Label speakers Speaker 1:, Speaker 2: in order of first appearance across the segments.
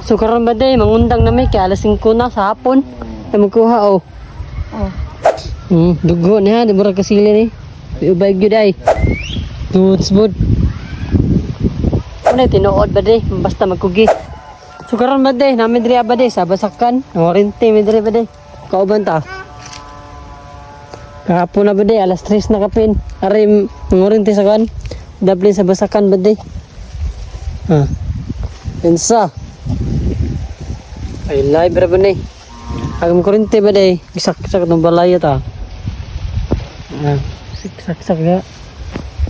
Speaker 1: So karon ba day mangundang na may kay alas 5 na sa hapon. Ay magkuha oh. Dugo na di mura kasili ni. Ubay gyud ay. Tuts bud. Ano tinuod ba day basta magkugi. So karon ba day namin diri ba day sa basakan. Orente mi diri ba day. Kauban ta. Kahapon na ba day alas 3 na kapin. Ari orente sa kan. Dablin sa basakan ba day. Pensa. Ay live ra ba ni? Agam kurente ba day? Gisak-sak ng balaya ta. Sak-sak ga.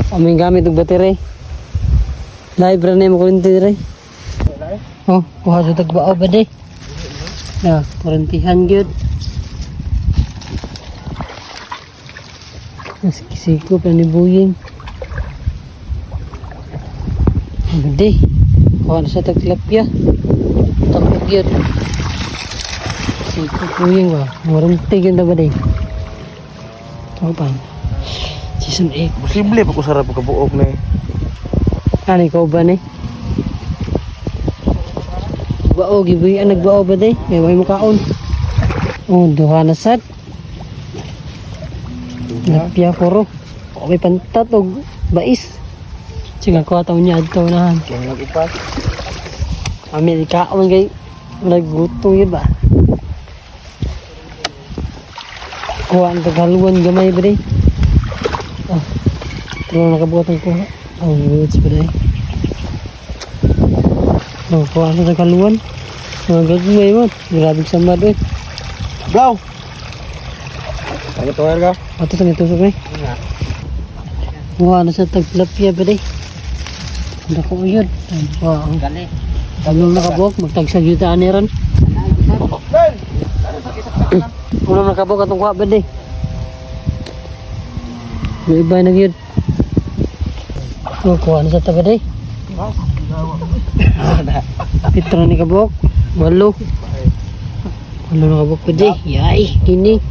Speaker 1: Aming gamit og battery. Live ra ni mo kurente dire. Oh, kuha sa tagbao ba day? Na, kurentihan gyud. Nasiko pa ni buying. Gede. Kuha sa taglapya. Tapos yun. Siko buying ba? Warunti yun na ba day? Ito pa. Season 8.
Speaker 2: Posible pa ko sarap pagkabuok na eh.
Speaker 1: Ano ikaw ba ni? Bao, gibuyan nagbao ba day? May mukaon. Oh, duha na sad. Lapya koro. Okay pantat og bais. Sige ko ataw niya adto nahan.
Speaker 2: Kaya nag-upas.
Speaker 1: Amin ikaon kay naggutom yun ba? Kuha ang tagaluan gamay ba day? Oh, ito nakabuhat ang kuha. Oh, goods ba day? Oh, kuha ang tagaluan. Mga gagawin mo. Grabe samad eh.
Speaker 2: Bro! Ano to ka?
Speaker 1: Ato sa nitusok eh. Kuha na sa taglapya ba day? Ano ko yun? Wow. Ano nakabok? Magtagsag yung taan niran. Ano nakabok atong kuha ba day? May iba na yun. Oh, kuha na sa taga day. Pitro ni kabok. Walo. Walo nakabok ba day? Yay, kini.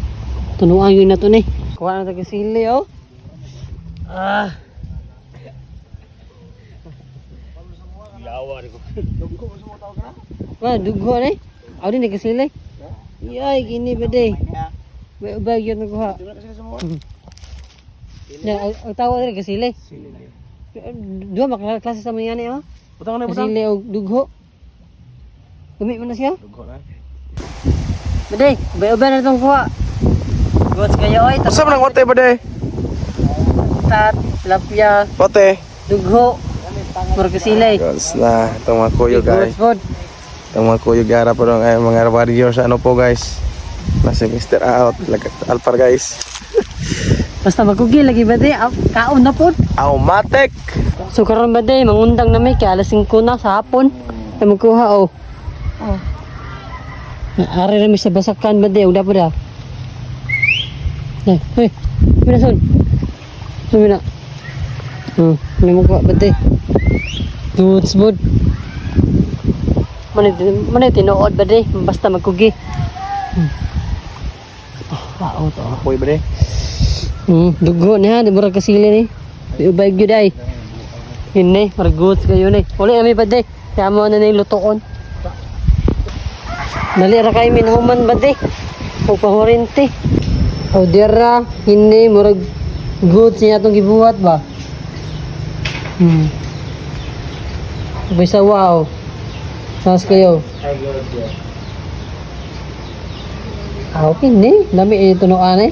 Speaker 1: Tunuan yun na to ni. Kuha na taga sili oh. Wah, dugo na eh. Ako din nagkasili. Yay, gini ba day? Bag yun nagkuha. Ang tawa din nagkasili. Dua makaklase sa mga yan eh. Kasili o dugho. Gumit mo na siya?
Speaker 2: Dugho na.
Speaker 1: Baday, ubay-ubay na itong kuha. Goods kayo oy.
Speaker 2: Asa man ang wate ba de?
Speaker 1: Tat, lapya,
Speaker 2: Wate.
Speaker 1: dugho. Mura kasili.
Speaker 2: Guys na, itong mga kuyo guys.
Speaker 1: Goods
Speaker 2: Itong mga kuyo gara po ng mga warriors ano po guys. Nasa Mr. Out, Alpar guys.
Speaker 1: basta magkugi lagi ba day? Kaon na po.
Speaker 2: Aumatic!
Speaker 1: So karon ba day mangundang na may kay alas 5 na sa hapon. Ay magkuha oh. Ari na may sa basakan ba day? Uda po da. Hey, pinason. Sabi na. Ano mo kuha ba day? Tuts bud. Manay tinuod ba day? Basta magkugi. Wow to.
Speaker 2: Kuy ba de?
Speaker 1: Dugo na di mura kasili ni. Ubay gyud ay. Hinay, marguts kayo ni. Uli ami ba day? Kaya mo na ning lutoon. Dali ra kay minhuman ba day? O pahorente. O dira hinay murag goods niya atong gibuhat ba? Ubay sa wow. Sas kayo. Okay ni. Dami itunuan eh.